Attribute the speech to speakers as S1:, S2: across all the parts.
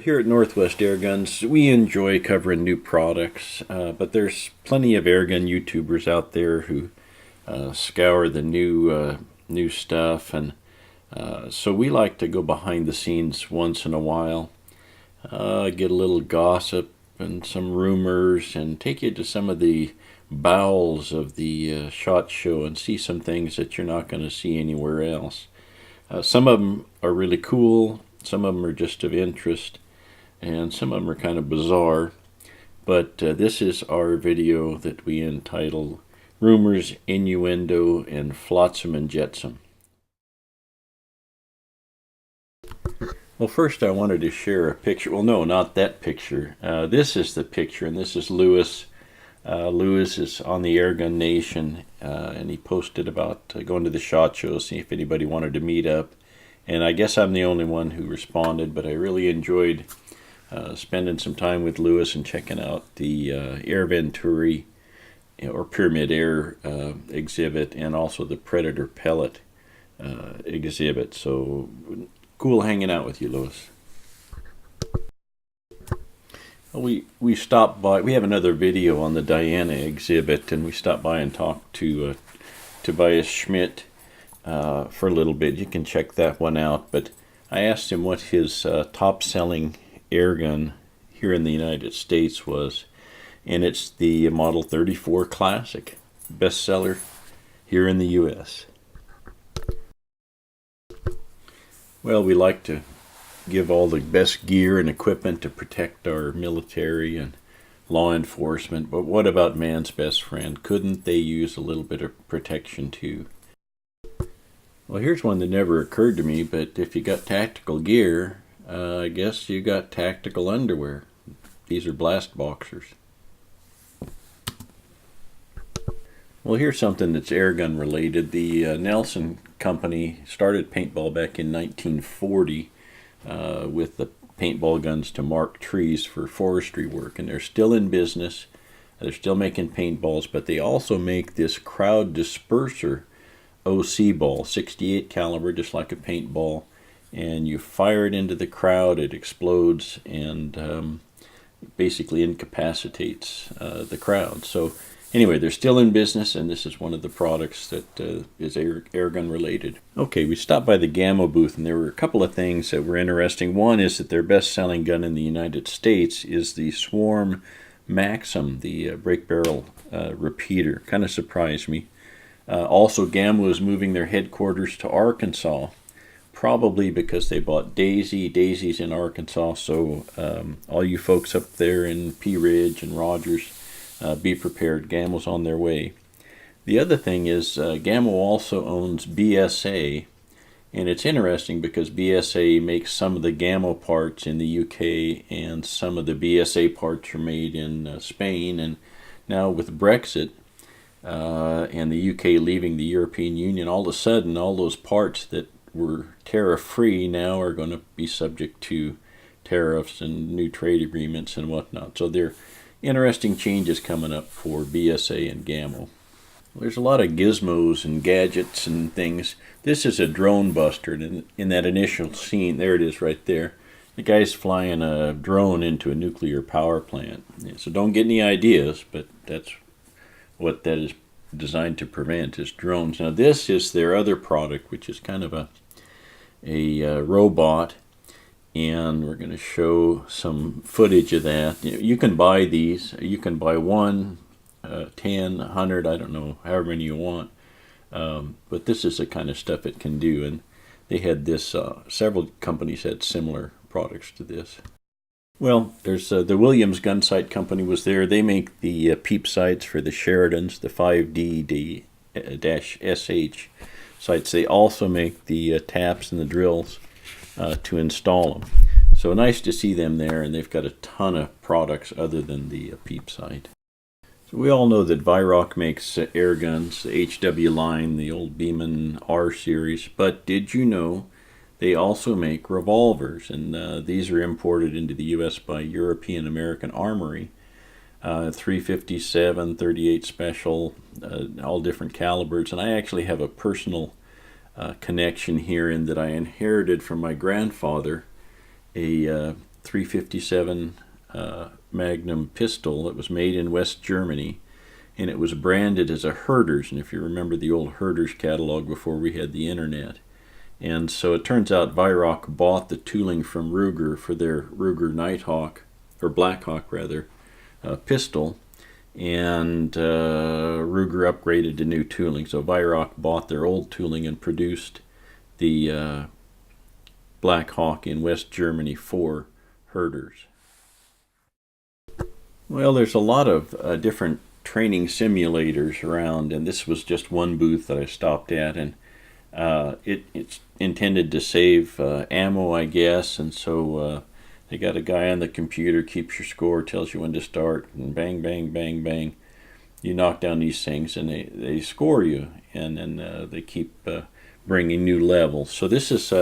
S1: Here at Northwest Airguns, we enjoy covering new products, but there's plenty of airgun YouTubers out there who scour the new stuff, and so we like to go behind the scenes once in a while, get a little gossip and some rumors, and take you to some of the bowels of the SHOT Show and see some things that you're not going to see anywhere else. Some of them are really cool, some of them are just of interest, and some of them are kind of bizarre. But this is our video that we entitled Rumors, Innuendo, and Flotsam and Jetsom. Well, first I wanted to share a picture. Well, no, not that picture. This is the picture, and this is Lewis. Lewis is on the Airgun Nation, and he posted about going to the SHOT Show, see if anybody wanted to meet up. And I guess I'm the only one who responded, but I really enjoyed spending some time with Lewis and checking out the Air Venturi or Pyramid Air exhibit, and also the Predator Pellet exhibit. So cool hanging out with you, Lewis. We stopped by. We have another video on the Diana exhibit, and we stopped by and talked to Tobias Schmidt for a little bit. You can check that one out. But I asked him what his top-selling airgun here in the United States was, and it's the Model 34 Classic, bestseller here in the U.S. Well, we like to give all the best gear and equipment to protect our military and law enforcement, but what about man's best friend? Couldn't they use a little bit of protection too? Well, here's one that never occurred to me, but if you got tactical gear, I guess you got tactical underwear. These are blast boxers. Well, here's something that's airgun related. The Nelson Company started paintball back in 1940 with the paintball guns to mark trees for forestry work, and they're still in business. They're still making paintballs, but they also make this crowd disperser OC ball, 68 caliber, just like a paintball, and you fire it into the crowd, it explodes and basically incapacitates the crowd. So anyway, they're still in business, and this is one of the products that is airgun related. Okay, we stopped by the Gammo booth, and there were a couple of things that were interesting. One is that their best-selling gun in the United States is the Swarm Maxim, the break barrel repeater. Kind of surprised me. Also, Gammo is moving their headquarters to Arkansas, probably because they bought Daisy's in Arkansas. So all you folks up there in Pea Ridge and Rogers, be prepared. Gammo's on their way. The other thing is Gammo also owns BSA, and it's interesting because BSA makes some of the Gammo parts in the UK, and some of the BSA parts are made in Spain. And now with Brexit and the UK leaving the European Union, all of a sudden all those parts that were tariff-free now are going to be subject to tariffs and new trade agreements and whatnot. So they're interesting changes coming up for BSA and Gammo. There's a lot of gizmos and gadgets and things. This is a drone buster, and in that initial scene, there it is right there. The guy's flying a drone into a nuclear power plant. So don't get any ideas, but that's what that is designed to prevent, is drones. Now this is their other product, which is kind of a robot. And we're going to show some footage of that. You can buy these. You can buy 1, 10, 100, I don't know, however many you want. But this is the kind of stuff it can do. And they had this, several companies had similar products to this. Well, there's the Williams Gunsight company was there. They make the peep sights for the Sheridans, the 5D-SH sights. They also make the taps and the drills to install them. So nice to see them there, and they've got a ton of products other than the peep sight. So we all know that Vyrock makes air guns, the HW line, the old Beeman R series, but did you know they also make revolvers? And these are imported into the U.S. by European American Armory. 357, 38 Special, all different calibers. And I actually have a personal connection here in that I inherited from my grandfather a .357 Magnum pistol. It was made in West Germany, and it was branded as a Herder's. And if you remember the old Herder's catalog before we had the internet. And so it turns out Yorick bought the tooling from Ruger for their Ruger Nighthawk, or Blackhawk rather, pistol, and Ruger upgraded to new tooling. So Yorick bought their old tooling and produced the Blackhawk in West Germany for Herder's. Well, there's a lot of different training simulators around, and this was just one booth that I stopped at, and it's intended to save ammo, I guess, and so they got a guy on the computer, keeps your score, tells you when to start, and bang, bang, bang, bang. You knock down these things, and they score you, and then they keep bringing new levels. So this is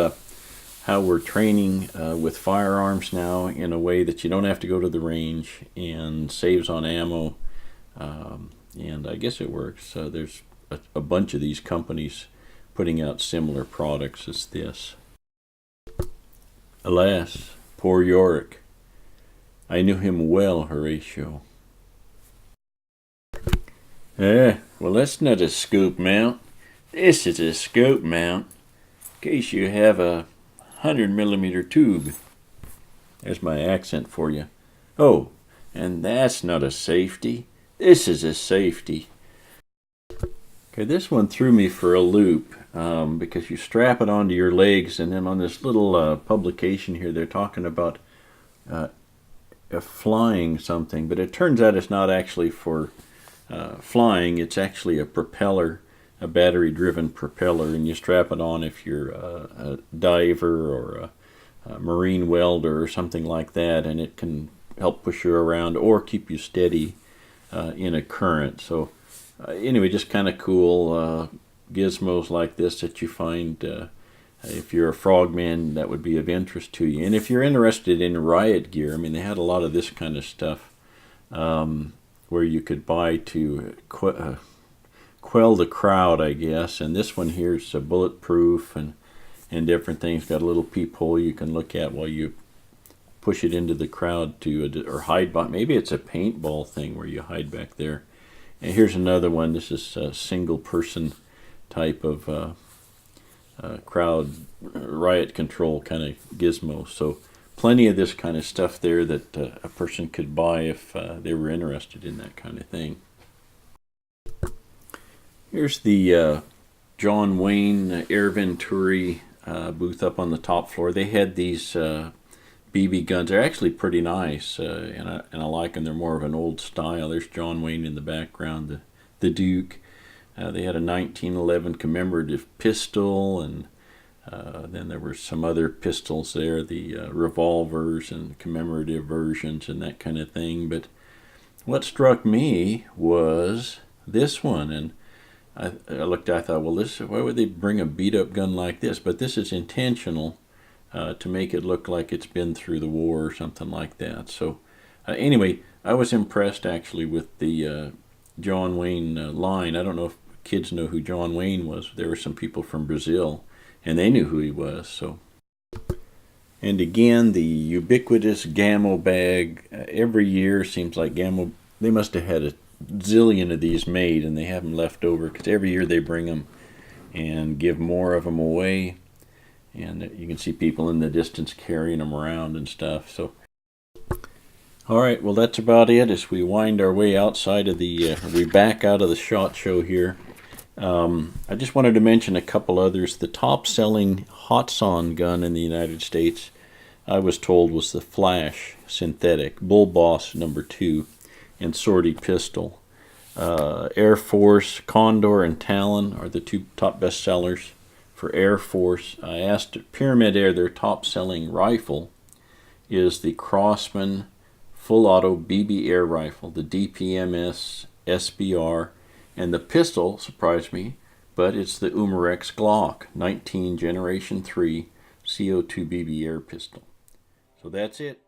S1: how we're training with firearms now in a way that you don't have to go to the range and saves on ammo, and I guess it works. There's a bunch of these companies putting out similar products as this. Alas, poor Yorick. I knew him well, Horatio. Well, that's not a scoop mount. This is a scope mount, in case you have a 100mm tube. There's my accent for you. Oh, and that's not a safety. This is a safety. Okay, this one threw me for a loop because you strap it onto your legs, and then on this little publication here, they're talking about flying something, but it turns out it's not actually for flying. It's actually a propeller, a battery-driven propeller, and you strap it on if you're a diver or a marine welder or something like that, and it can help push you around or keep you steady in a current. So anyway, just kind of cool gizmos like this that you find if you're a frogman, that would be of interest to you. And if you're interested in Riot Gear, I mean, they had a lot of this kind of stuff where you could buy to quell the crowd, I guess. And this one here is bulletproof and different things. Got a little peephole you can look at while you push it into the crowd to or hide by. Maybe it's a paintball thing where you hide back there. And here's another one. This is a single person type of crowd riot control kind of gizmo. So plenty of this kind of stuff there that a person could buy if they were interested in that kind of thing. Here's the John Wayne Air Venturi booth up on the top floor. They had these BB guns. They're actually pretty nice, and I like them. They're more of an old style. There's John Wayne in the background, the Duke. They had a 1911 commemorative pistol, and then there were some other pistols there, the revolvers and commemorative versions and that kind of thing. But what struck me was this one, and I looked, I thought, well, why would they bring a beat-up gun like this? But this is intentional to make it look like it's been through the war or something like that. So anyway, I was impressed actually with the John Wayne line. I don't know if kids know who John Wayne was. There were some people from Brazil, and they knew who he was. So, and again, the ubiquitous Gammo bag. Every year seems like Gammo, they must have had a zillion of these made, and they have them left over because every year they bring them and give more of them away. And you can see people in the distance carrying them around and stuff. So, all right, well, that's about it as we wind our way outside of the, we back out of the SHOT Show here. I just wanted to mention a couple others. The top-selling Hotson gun in the United States, I was told, was the Flash synthetic, Bull Boss #2, and Sortie pistol. Air Force, Condor, and Talon are the two top bestsellers. For Air Force, I asked Pyramid Air, their top-selling rifle is the Crossman full auto BB air rifle, the DPMS SBR, and the pistol surprised me, but it's the Umarex Glock 19 Generation 3 CO2 BB air pistol. So that's it.